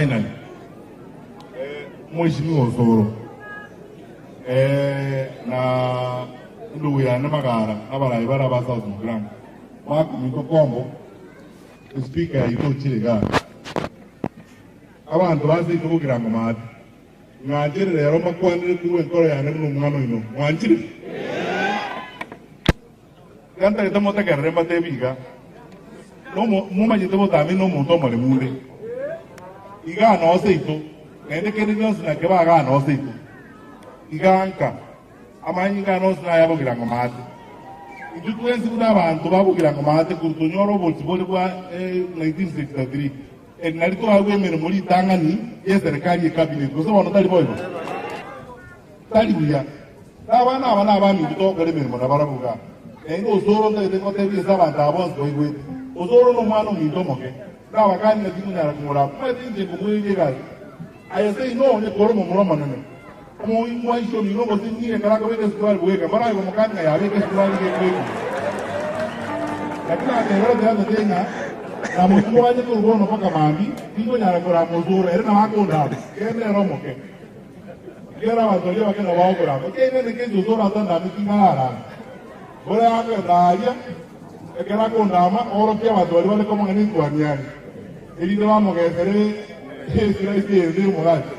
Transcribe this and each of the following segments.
finally Mheshimiwa Osoro na ndugu ya Namagara abarayibara ba South Mugirango miko kombo speaker ito chirega abantu bazi kugirango mati ngajire rero makwanire kuri enkoro ya nemu mwana ino mwanjire kanta ita mota ka remba tebiga no muma jite mota mi no muntu mole munde iga no seito ende kene no sina ke ba ga no seito iga anka amanyi ga no sina ya bogirango mati ijutuenzi kuna abantu babugirango mati kurutonyoro boltibole kwa 1963 nalito agwemere muri tangani ye serikali cabinet gusa wana tali boyo tali buya abana abami bitokere mirimo nabarabuga endo Osoro ndete kotebi sabanta abonzo igwe Osoro no mwana mwitomoke bakani nakimunyara kumura mwetinje kumuyige gazi ayese no ne koromo muroma nene mo mwaisho ni no botinye kala ko bene skwal buega mara ko mukanga ya beke skwal ge kweki lakini ane wala tena na mtu waje kurono paka mambi ndio nyara kora muzuru era na wako ndabe kene romo ke kera wazolio wakena wao kora kene ne ke Osoro atanda mikingara bora yake ndaja ekera ko ndama oro pia wazolio wale kama ngani kwanyani ili ndo wamo gesere sira ndio mugati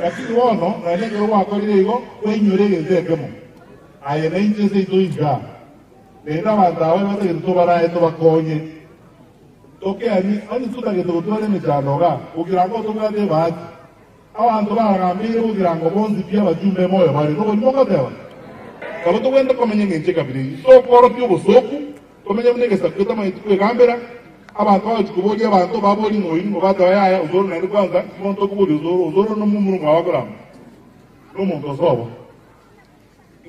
lakini wono na ile ngoro wako lego wenyore gezekemo aye na inje se toiga nenda bandawe bate to bara eto bakonye toke ani tuta ke to tole mechanoga ukirango to ngade bati abantu baragambire ukirango bonzi pia bajumbe moyo bari no nyonga dewa kabo to wenda komenye ngenje kabiri so koro pio bosoku komenye mnege sakuta mai tukwe gambera abantu bakuboje abantu baboli no yini mubata yaya Osoro na kwanza monto kubuli Osoro no mumuru mwabagora no monto sobo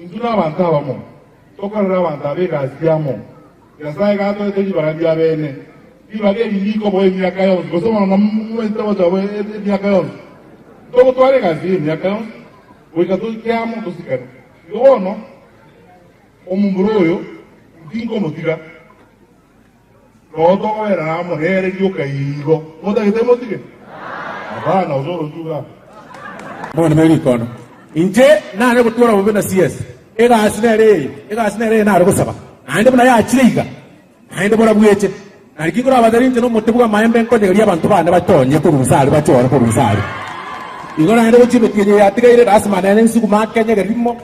induna abantu abamo tokarira abantu abega siamo yasaye gato eteji barabya bene ibage biliko boye myaka yose gosoma na mwete wata boye myaka yose to tware gazi myaka yose wikato kyamo tusikana yono omumburoyo ndingo motiga Roto era na muhere yuka yigo. Muda kete motike. Abana Osoro juga. Bona meri kono. Inje na ne butura bubena CS. Ega asinere na ro saba. Ande buna ya achiriga. Ande bora buyeche. Ariki kura badari nje no motebuga mayembe nko de abantu bana batonye ko rusari bachora ko rusari. Igora ande buchi bekenye yatiga ile asma na ne nsuku makenya gerimo.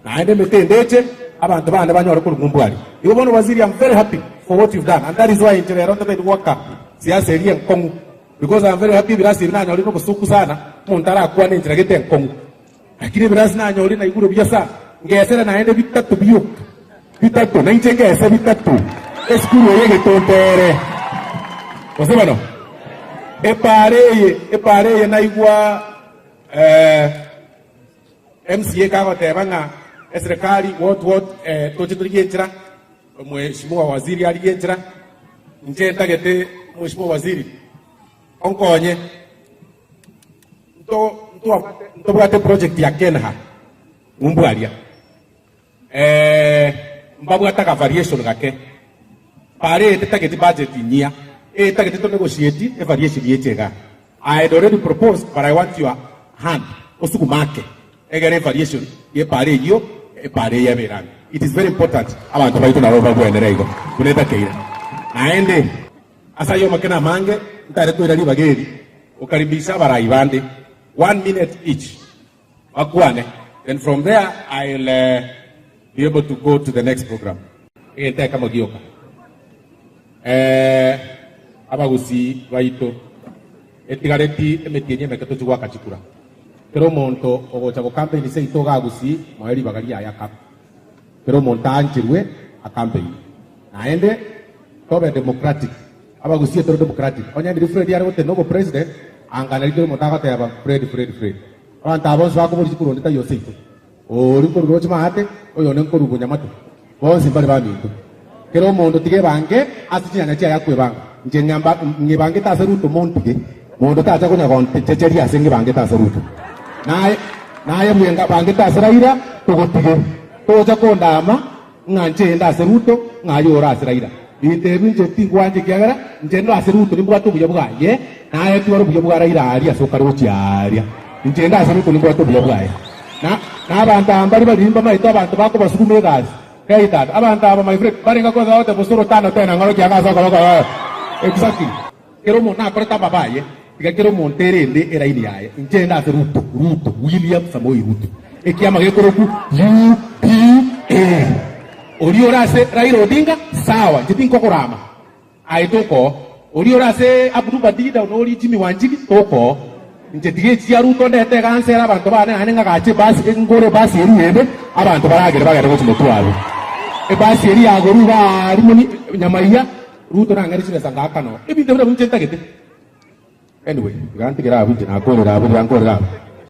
Ande metendeche abantu bana banyora ko ngumbwali. Ibo bono waziri, I'm very happy for what you've done, and that is why in Chile don't work up. Siasa elia Kongo, because I'm very happy birasi na nyori no kusuku sana muntara kwa ni ntiragete Kongo. Lakini birasi na nyori na iguru biasa ngesera na ende bitatu biyo bitatu na nchenge esa bitatu eskuru yege tontere wasema no epare na igwa MCA kama tebanga serikali what tochiturigenjira Mheshimiwa Waziri aligenjira nje tagete Mheshimiwa Waziri onkonye to bwate project ya Kenha umbwalia mbabu ataka variation gake pare tagete budget nia tagete to negotiate variation yechega. I had already proposed, but I want your hand osuku make egere variation ye pare yo pare ya berani. It is very important abantu baitu na roba bwenere igo kuneta keira aende asayo makena mange ntare ko irali bageri ukaribisha barai bande 1 minute each akwane, and from there I'll be able to go to the next program ente kama gioka abagusi baito etigareti emetienye meketo chugwa kachikura pero monto ogocha go campaign se itoga agusi mweli bagari aya kap pero montanchirwe a campaign aende tobe democratic abagusi to democratic onya ndi Fred yaro te nobo president angana ito montaga te aba Fred anta abon swa ko buri ndita yosito ori ko roche maate oyo nen ko rubunya mato bo simbali ba minto pero mondo tige bange asinya na tia yakwe banga nje nyamba ngibange ta seruto montige mondo ta cha kunya kon techeri asengi bange ta seruto naye mwenga bange ta seraira to gotige to cha ko ndama nganje nda seruto ngayo ora seraira itebi nje tingwanje kiagara nje ndo asiruto nimbwato buya bwaye naye tuwaro buya bwara iraria soka ruchiaria nje nda asiruto nimbwato buya bwaye na abantu ambari barimba maito abantu bako basukume gazi kaita abantu aba my friend baringa ko zaote busuro tano tena ngalo kiagaza ko exactly kero mona akoreta babaye ikakero monterende era ini yaye nje nda asiruto Ruto William Samoei Ruto ekiama gekoroku UPA Oriorase Raila Odinga sawa njiti kokorama aitoko Oriorase Abdul Badida onori Jimmy Wanjigi toko njetige cia Ruto ndete kansera abantu bane anenga gache basi ngore basi eriende abantu baragere bagere go tumutwaro basi eri agoru bari muni nyamaiya Ruto nangari cire sangaka no ibinde bura bunche tagete anyway ganti gira abunje nakorera abu